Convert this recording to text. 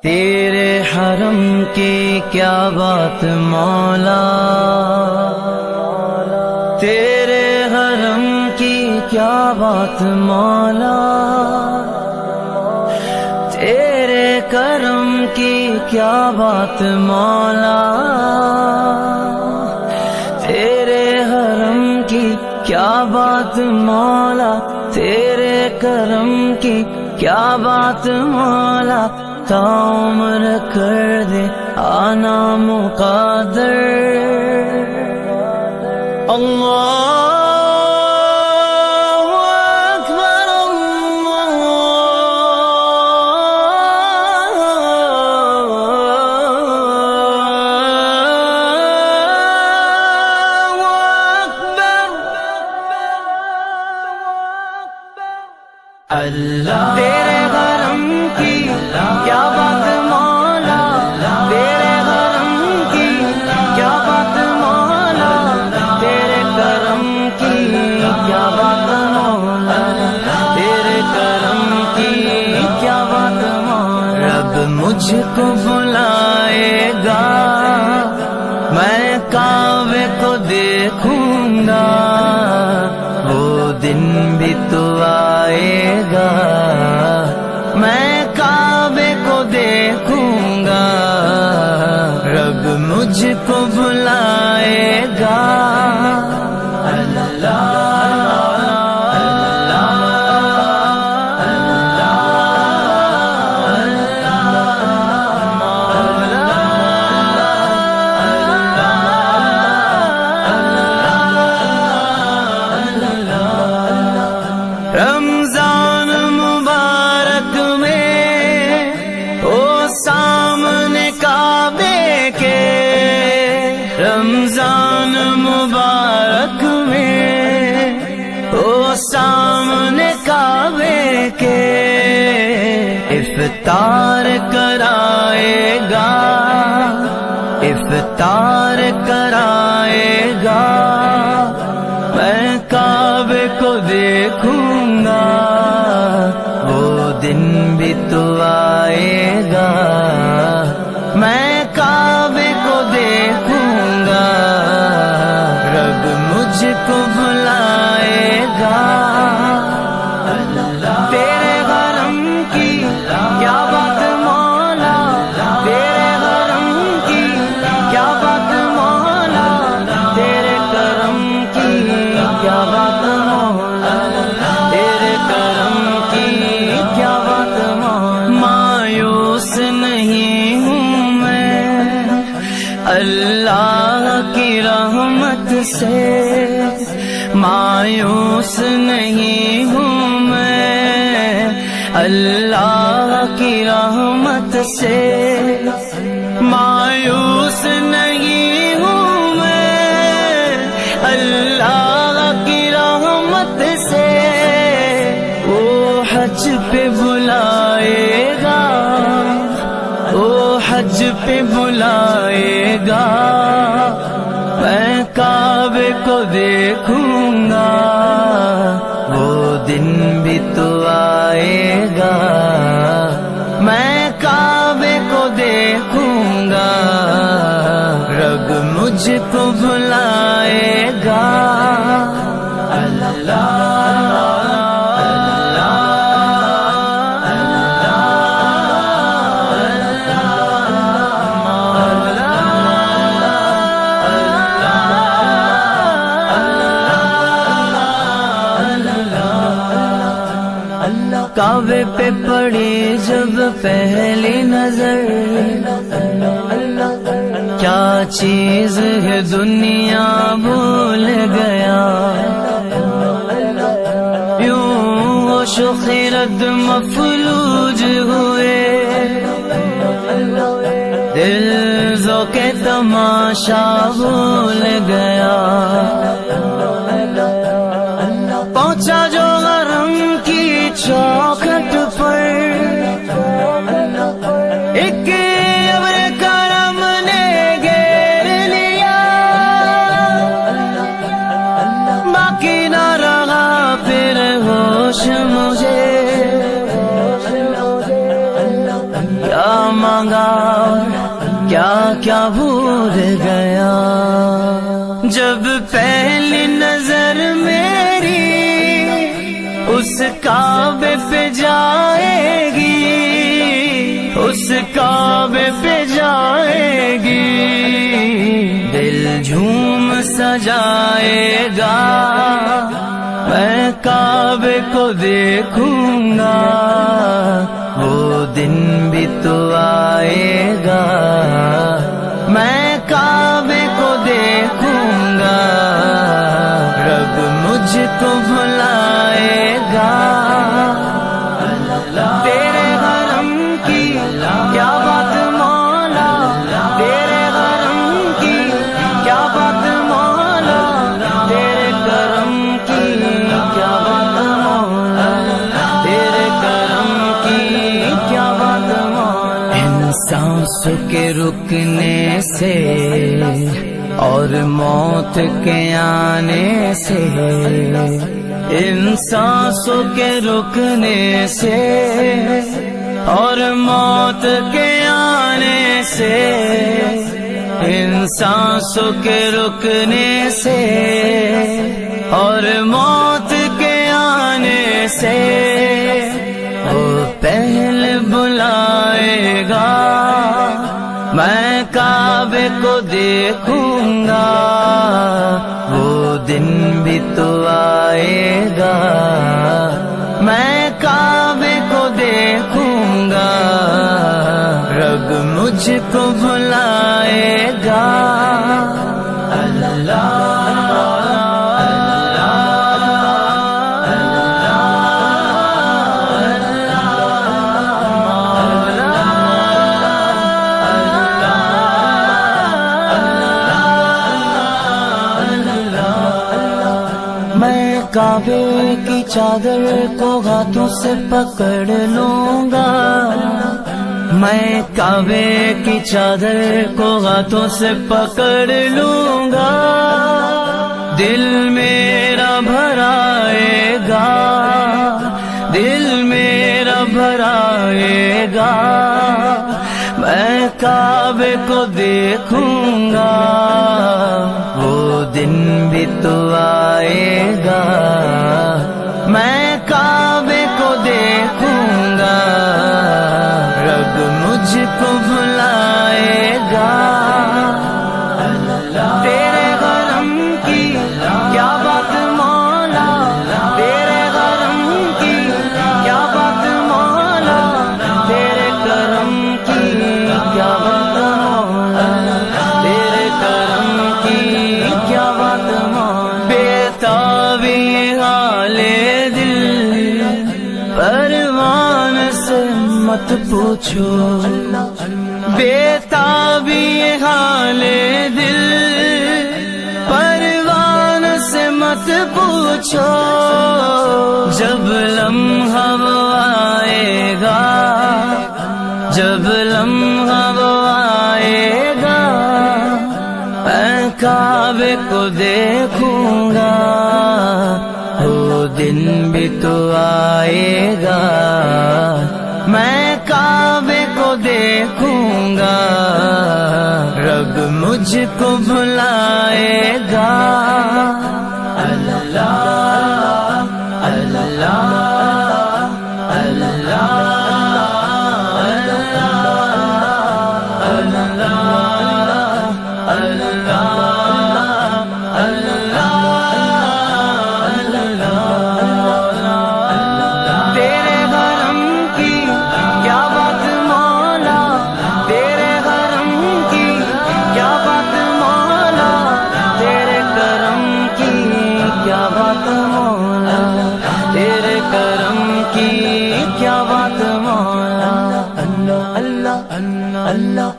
تیرے حرم کی کیا بات مولا، تیرے حرم کی کیا بات مولا، تیرے کرم کی کیا بات مولا، تیرے حرم کی کیا بات مولا، تیرے کرم کی کیا بات مولا، تا عمر کر دے آنا مقدر۔ اللہ اکبر اللہ تیرے حرم کی کیا بات مولا، تیرے حرم کی کیا بات مولا، تیرے کرم کی کیا بات مولا، تیرے کرم کی کیا بات مولا۔ رب مجھ کو بلائے گا، میں کعبے کو دیکھوں گا، وہ دن بھی تو آئے گا، میں کعبے کو دیکھوں گا، رب مجھ کو بلائے گا۔ رمضان مبارک میں او سامنے کعبے کے، رمضان مبارک میں او سامنے کعبے کے، افطار کرائے گا، افطار کرائے گا، میں کعبے کو دیکھوں گا، وہ دن بھی تو آئے گا، میں کعبے کو دیکھوں گا، رب مجھ کو بلائے گا۔ تیرے حرم کی کیا بات مولا، تیرے حرم کی کیا بات مولا، تیرے کرم کی کیا بات مولا، تیرے کرم کی کیا بات مولا۔ مایوس نہیں ہوں میں اللہ کی رحمت سے، مایوس نہیں ہوں میں اللہ کی رحمت سے، مایوس نہیں ہوں میں اللہ کی رحمت سے۔ وہ حج پہ بلائے گا، وہ حج پہ بلائے گا، میں کعبے کو دیکھوں گا، وہ دن بھی تو آئے گا، میں کعبے کو دیکھوں گا، رب مجھ کو بلائے گا۔ کعبے پہ پڑی جب پہلی نظر، کیا چیز ہے دنیا بھول گیا، یوں ہوش و خرد مفلوج ہوئے، دل ذوق تماشا بھول گیا، پہنچا جو حرم کی چوکھٹ پر، ایک ابر کرم نے گھیر لیا، باقی نہ رہا پھر ہوش مجھے، کیا مانگا کیا کیا بھول گیا، جب پہلی نظر میری اس کعبے پہ جائے گی، اس کعبے پہ جائے گی، دل جھوم سجائے گا، میں کعبے کو دیکھوں گا، وہ دن بھی تو آئے گا، میں کعبے کو دیکھوں گا، رب مجھ کو بھلائے گا، تیرے حرم کی کیا بات مولا، تیرے حرم کی کیا بات مولا، تیرے کرم کی کیا بات مولا، تیرے کرم کی کیا بات مولا، ان سانسوں کے رکنے سے اور موت کے آنے سے، ان سانسوں کے رکنے سے اور موت کے آنے سے، ان سانسوں کے رکنے سے اور موت کے آنے سے، وہ پہلے بلائے گا، میں کعبے کو دیکھوں گا، وہ دن بھی تو آئے گا، میں کعبے کو دیکھوں گا، رب مجھ کو بھلائے گا، اللہ کعبے کی چادر کو ہاتھوں سے پکڑ لوں گا، میں کعبے کی چادر کو ہاتھوں سے پکڑ لوں گا، دل میرا بھرائے گا، دل میرا بھرائے گا، میں کعبے کو دیکھوں گا، وہ دن بھی تو آئے گا، میں کعبے کو دیکھوں گا، رب مجھ کو بھلائے گا، تیرے حرم کی کیا بات مولا، تیرے حرم کی کیا بات مولا، تیرے کرم کی کیا بات مولا، تیرے کرم کی کیا بات مولا، بےتابی حال دل پروان سے مت پوچھو، بےتابی حال دل پروان سے مت پوچھو، جب لمحہ وہ آئے گا، جب لمحہ وہ آئے گا، میں کعبے کو دیکھوں گا، وہ دن بھی تو آئے گا، میں کعبے کو دیکھوں گا، رب مجھ کو بھلائے گا، اللہ اللہ اللہ اللہ